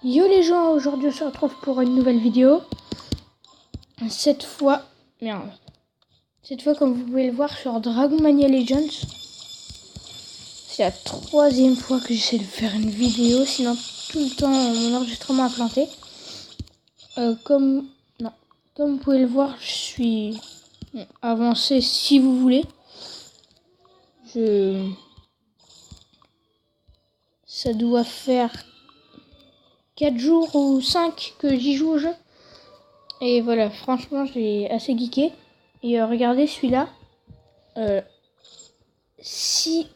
Yo les gens, aujourd'hui on se retrouve pour une nouvelle vidéo. Cette fois, comme vous pouvez le voir sur Dragon Mania Legends. C'est la troisième fois que j'essaie de faire une vidéo, sinon tout le temps mon enregistrement a planté. Comme vous pouvez le voir, je suis avancé si vous voulez. Ça doit faire 4 jours ou 5 que j'y joue au jeu. Et voilà, franchement, j'ai assez geeké. Et regardez celui-là. Si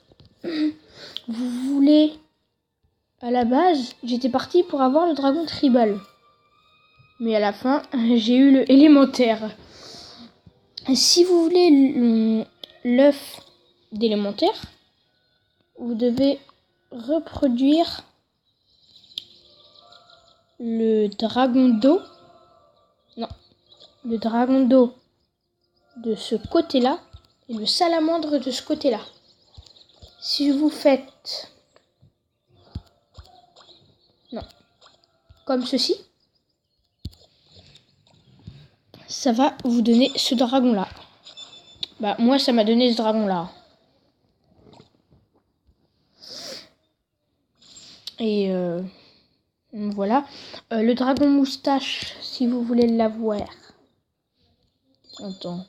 vous voulez, à la base, j'étais parti pour avoir le dragon tribal. Mais à la fin, j'ai eu le élémentaire. Si vous voulez l'œuf d'élémentaire, vous devez reproduire le dragon d'eau. Non, le dragon d'eau de ce côté-là et le salamandre de ce côté-là. Si vous faites comme ceci, ça va vous donner ce dragon-là. Bah moi ça m'a donné ce dragon-là. Et voilà. Le dragon moustache, si vous voulez l'avoir. Attends.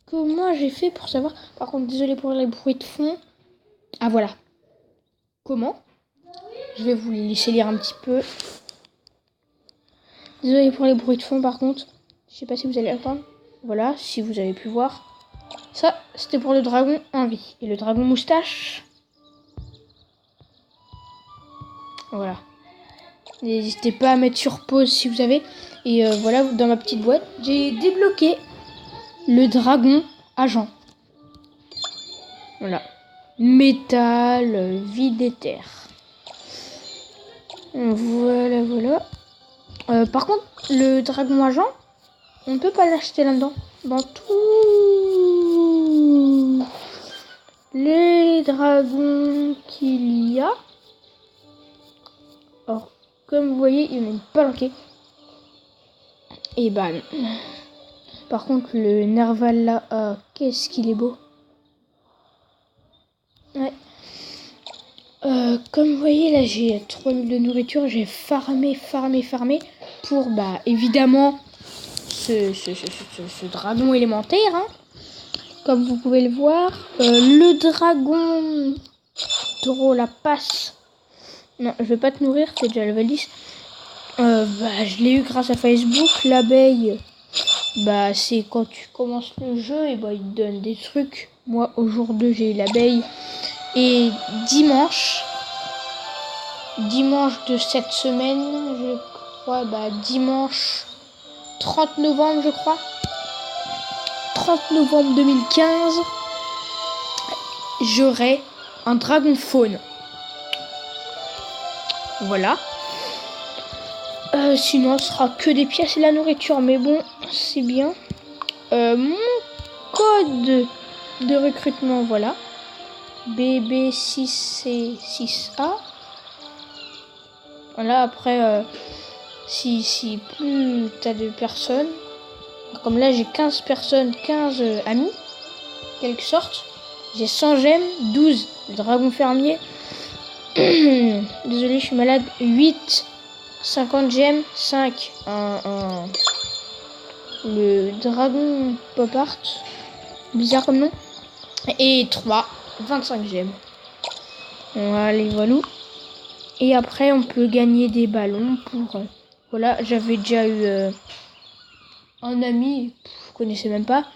Comment j'ai fait pour savoir? Par contre, désolé pour les bruits de fond. Ah voilà. Comment? Je vais vous laisser lire un petit peu. Désolé pour les bruits de fond par contre. Je sais pas si vous allez entendre. Voilà, si vous avez pu voir. Ça, c'était pour le dragon en vie. Et le dragon moustache. Voilà. N'hésitez pas à mettre sur pause si vous avez. Et voilà, dans ma petite boîte, j'ai débloqué le dragon agent. Voilà. Métal, vie d'éther. Voilà. Par contre, le dragon agent, on ne peut pas l'acheter là-dedans. Dans tous les dragons qu'il y a. Or, comme vous voyez, il n'est pas planqué. Et bah, par contre, le Nerval là, qu'est-ce qu'il est beau. Ouais. Comme vous voyez, là, j'ai 3000 de nourriture. J'ai farmé pour, bah, évidemment, ce dragon élémentaire. Hein. Comme vous pouvez le voir. Le dragon taureau, la passe. Non, je vais pas te nourrir, c'est déjà level 10. Bah, je l'ai eu grâce à Facebook. L'abeille, bah, c'est quand tu commences le jeu, et bah, il te donne des trucs. Moi, au jour 2, j'ai eu l'abeille. Et dimanche de cette semaine, je crois, bah, dimanche 30 novembre, je crois. 30 novembre 2015, j'aurai un dragon faune. Voilà. Sinon, ce sera que des pièces et la nourriture. Mais bon, c'est bien. Mon code de recrutement, voilà. BB6C6A. Voilà, après, si plus t'as de personnes, comme là j'ai 15 personnes, 15 amis, quelque sorte. J'ai 100 gemmes, 12 le dragon fermier. Désolé, je suis malade. 8, 50 gemmes, 5 le dragon pop art, bizarre comme nom, et 3, 25 gemmes. Voilà. Et après, on peut gagner des ballons pour... voilà, j'avais déjà eu un ami, vous connaissez même pas,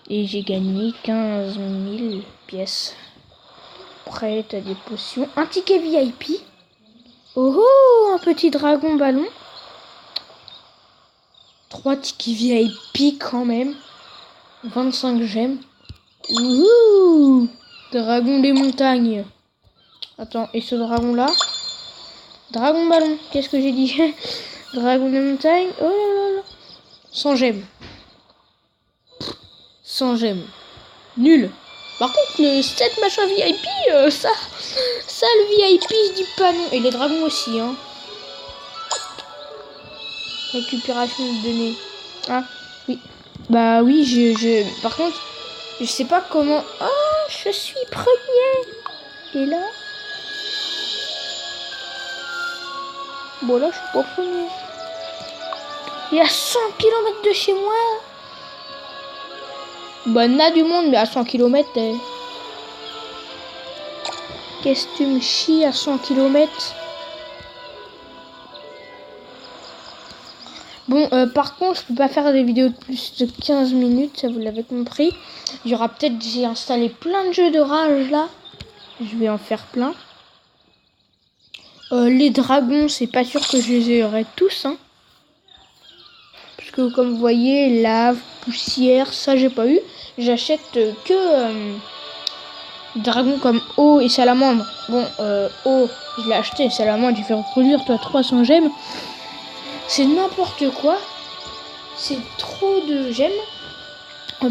et j'ai gagné 15 000 pièces. Après, t'as des potions. Un ticket VIP. Oh, un petit dragon ballon. 3 tickets VIP quand même. 25 gemmes. Ouhou, dragon des montagnes. Attends, et ce dragon-là? Dragon ballon, qu'est-ce que j'ai dit? Dragon des montagnes. Oh là là. 100 gemmes. 100 gemmes. Nul. Par contre, le 7 machin VIP, ça, le VIP, je dis pas non. Et les dragons aussi, hein. Récupération de données. Ah, oui. Bah oui, par contre, je sais pas comment... Oh, je suis premier. Et là... Bon, là, je suis pas premier. Il y a 100 km de chez moi. Bah, n'a du monde, mais à 100 km, qu'est-ce que tu me chies à 100 km? Bon, par contre, je peux pas faire des vidéos de plus de 15 minutes, ça vous l'avez compris. Il y aura peut-être, j'ai installé plein de jeux de rage là. Je vais en faire plein. Les dragons, c'est pas sûr que je les aurai tous, hein. Parce que comme vous voyez, lave, poussière, ça j'ai pas eu. J'achète que dragons comme eau et salamandre. Bon, eau, je l'ai acheté, salamandre, j'ai fait reproduire, toi 300 gemmes. C'est n'importe quoi. C'est trop de gemmes.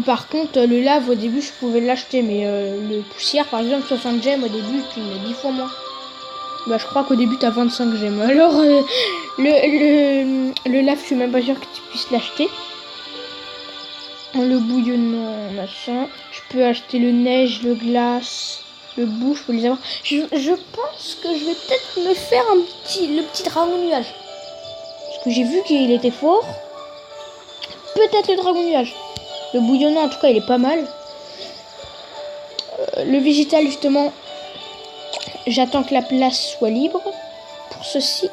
Par contre, le lave, au début, je pouvais l'acheter. Mais le poussière, par exemple, 60 gemmes, au début, tu mets 10 fois moins. Bah, je crois qu'au début, t'as 25 gemmes. Alors, le lave, je suis même pas sûre que tu puisses l'acheter. Le bouillonnant, machin. Je peux acheter le neige, le glace, le bout, je peux les avoir. Je pense que je vais peut-être me faire le petit dragon nuage. Parce que j'ai vu qu'il était fort. Peut-être le dragon nuage. Le bouillonnant, en tout cas, il est pas mal. Le végétal, justement, j'attends que la place soit libre pour ceci.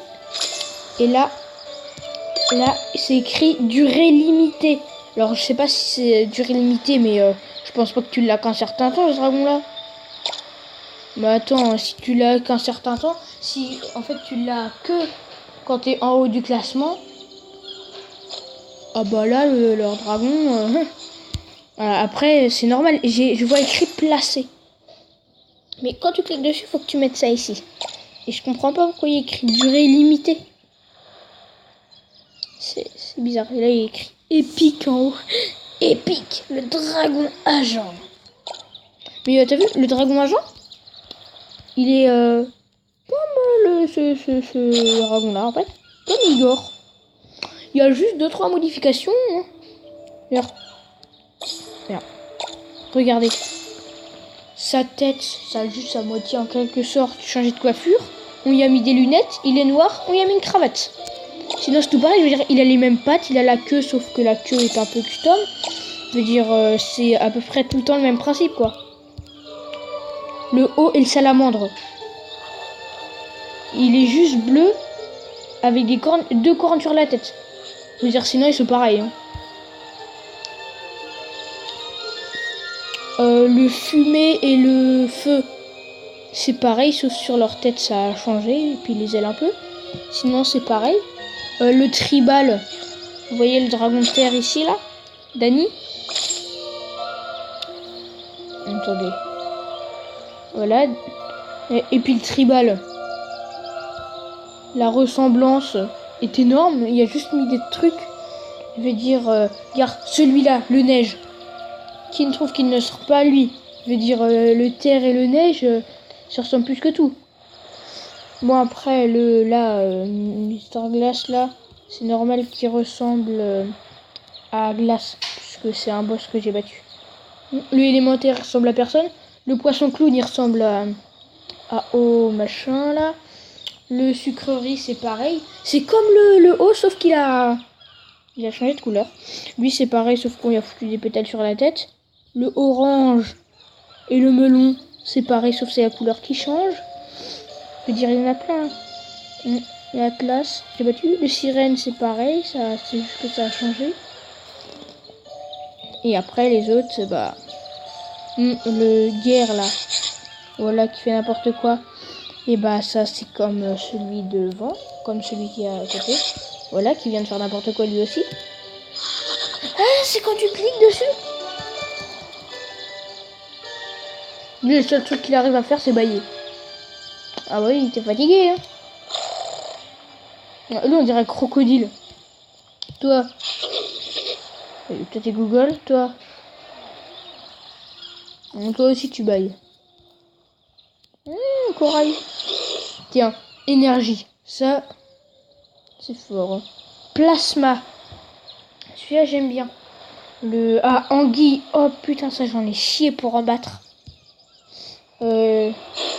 Et là, c'est écrit durée limitée. Alors, je sais pas si c'est durée limitée, mais je pense pas que tu l'as qu'un certain temps, ce dragon-là. Mais attends, si tu l'as qu'un certain temps, si en fait tu l'as que quand t'es en haut du classement, ah bah là, leur dragon... après, c'est normal, je vois écrit placé. Mais quand tu cliques dessus, faut que tu mettes ça ici. Et je comprends pas pourquoi il y a écrit durée limitée. C'est bizarre. Et là, il y a écrit épique en haut. Épique, le dragon agent. Mais t'as vu, le dragon agent, il est comme ce dragon-là, en fait. Comme Igor. Il y a juste 2-3 modifications. Hein. Regarde. Regardez. Sa tête, ça a juste sa moitié en quelque sorte changé de coiffure. On y a mis des lunettes, il est noir, on y a mis une cravate. Sinon c'est tout pareil, je veux dire, il a les mêmes pattes, il a la queue, sauf que la queue est un peu custom. Je veux dire, c'est à peu près tout le temps le même principe, quoi. Le haut et le salamandre. Il est juste bleu, avec des cornes, 2 cornes sur la tête. Je veux dire, sinon ils sont pareils, hein. Le fumet et le feu, c'est pareil, sauf sur leur tête ça a changé, et puis les ailes un peu. Sinon c'est pareil. Le tribal, vous voyez le dragon de terre ici là, Dany. Attendez. Voilà. Et puis le tribal. La ressemblance est énorme, il y a juste mis des trucs. Je veux dire, regarde, celui-là, le neige. Qui ne trouve qu'il ne sort pas lui. Je veux dire, le terre et le neige, ça ressemble plus que tout. Bon, après, Mister Glace, là, c'est normal qu'il ressemble à Glace, puisque c'est un boss que j'ai battu. L'élémentaire ressemble à personne. Le poisson clown, il ressemble à O machin, là. Le sucrerie, c'est pareil. C'est comme le haut, sauf qu'il a changé de couleur. Lui, c'est pareil, sauf qu'on lui a foutu des pétales sur la tête. Le orange et le melon, c'est pareil, sauf c'est la couleur qui change. Je veux dire, il y en a plein. L'Atlas, j'ai battu. Le sirène, c'est pareil, c'est juste que ça a changé. Et après, les autres, bah... le guerre, là. Voilà, qui fait n'importe quoi. Et bah, ça, c'est comme celui devant, comme celui qui est à côté. Voilà, qui vient de faire n'importe quoi lui aussi. Ah, c'est quand tu cliques dessus. Lui, le seul truc qu'il arrive à faire, c'est bailler. Ah oui, il était fatigué, hein. Lui, on dirait crocodile. Toi. Toi, t'es Google, toi. Donc, toi aussi tu bailles. Corail. Tiens, énergie. Ça, c'est fort. Hein. Plasma. Celui-là, j'aime bien. Anguille. Oh putain, ça, j'en ai chié pour en battre.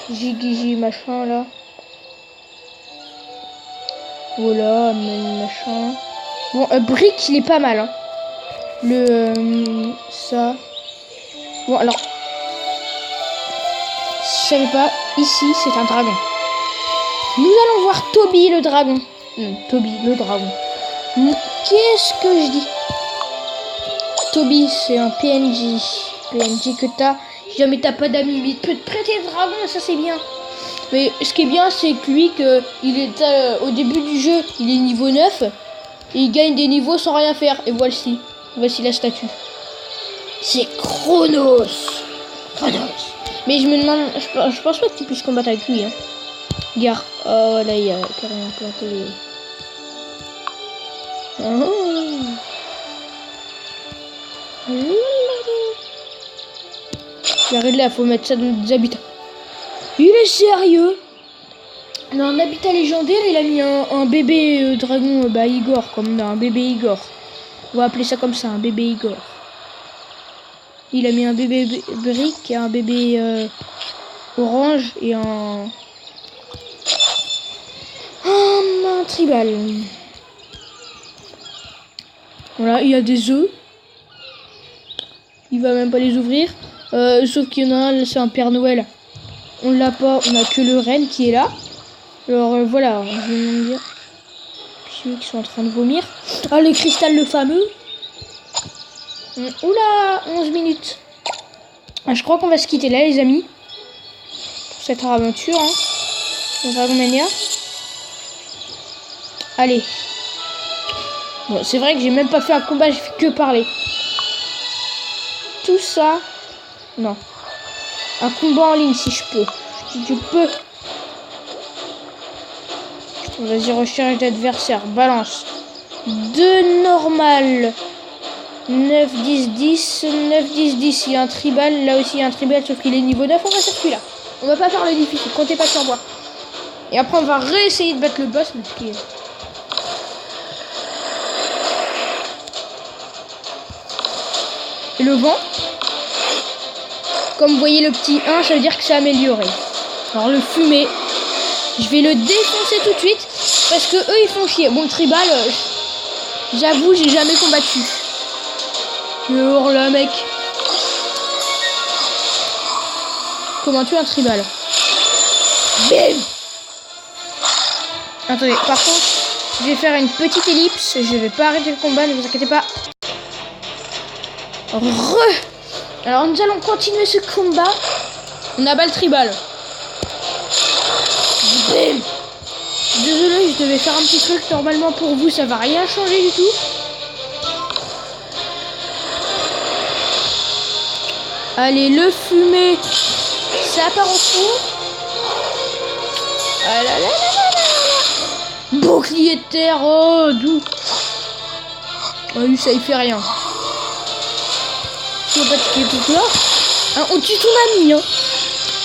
Gigi, machin, là. Voilà, machin. Bon, Brick, il est pas mal. Hein. Ça. Bon, alors. Si je savais pas, ici, c'est un dragon. Nous allons voir Toby le dragon. Toby le dragon. Qu'est-ce que je dis? Toby, c'est un PNJ. PNJ que t'as. Si jamais t'as pas d'amis, mais il peut te prêter le dragon, ça c'est bien. Mais ce qui est bien, c'est que lui, il est au début du jeu, il est niveau 9. Et il gagne des niveaux sans rien faire. Et voici la statue. C'est Chronos. Mais je me demande, je pense pas que tu puisses combattre avec lui. Hein. Regarde, oh là il y a carrément planté les... Regarde là, faut mettre ça dans des habitats. Il est sérieux? Dans un habitat légendaire, il a mis un bébé dragon, Igor, comme un bébé Igor. On va appeler ça comme ça, un bébé Igor. Il a mis un bébé Brick, un bébé orange et un tribal. Voilà, il y a des œufs. Il va même pas les ouvrir. Sauf qu'il y en a un, c'est un Père Noël. On l'a pas, on a que le renne qui est là. Alors voilà, je vais me dire. Ceux qui sont en train de vomir. Ah, le cristal, le fameux. Oula, 11 minutes. Je crois qu'on va se quitter là, les amis. Pour cette aventure. Hein. Dragon Mania. Allez. Bon, c'est vrai que j'ai même pas fait un combat, j'ai fait que parler. Tout ça. Non. Un combat en ligne si je peux. Je peux. Vas-y, recherche d'adversaire. Balance. 2 normal. 9, 10, 10. 9, 10, 10. Il y a un tribal. Là aussi, il y a un tribal, sauf qu'il est niveau 9. On va faire celui-là. On va pas faire le difficile. Comptez pas sur moi. Et après, on va réessayer de battre le boss. Mais ce qui est... Et le vent. Comme vous voyez le petit 1, ça veut dire que c'est amélioré. Alors le fumé, je vais le défoncer tout de suite. Parce que eux ils font chier. Bon, le tribal, j'avoue, j'ai jamais combattu. Alors là mec. Comment tuer un tribal? Bim. Attendez, par contre, je vais faire une petite ellipse. Je vais pas arrêter le combat, ne vous inquiétez pas. Alors nous allons continuer ce combat. On abat le tribal. Bim. Désolé, je devais faire un petit truc. Normalement pour vous ça va rien changer du tout. Allez, le fumé. Ça part en fou. Ah là là là là là. Bouclier de terre. Oh d'où. Ah lui ça y fait rien. Là. Hein, on tue ton ami. Hein.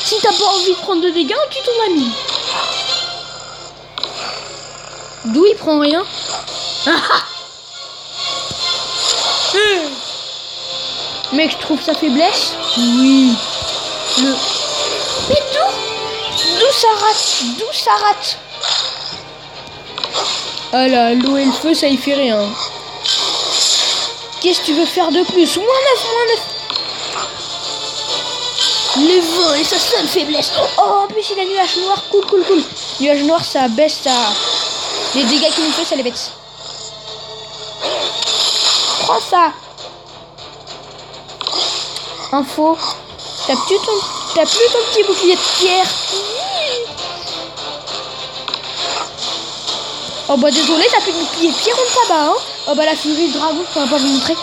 Si t'as pas envie de prendre de dégâts, on tue ton ami. D'où il prend rien. Mec, je trouve sa faiblesse. Oui. Mais d'où ça rate. Ah là, l'eau et le feu, ça y fait rien. Qu'est-ce que tu veux faire de plus? Moins 9. Les vents et sa seule faiblesse. Oh, en plus il a nuage noir. Cool. Nuage noir, ça baisse ça. Les dégâts qu'il nous fait, ça les bête. Prends ça. Info. T'as plus ton petit bouclier de pierre. Oh bah désolé, t'as plus de bouclier de pierre, on le tabac, hein. Oh bah la furie de dragon, on va pas vous montrer.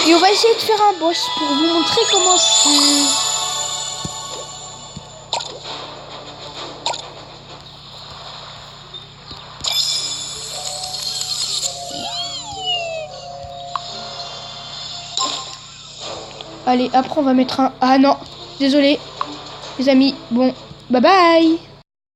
Et on va essayer de faire un boss pour vous montrer comment c'est. Allez, après on va mettre un... Ah non, Désolé, les amis. Bon, bye bye.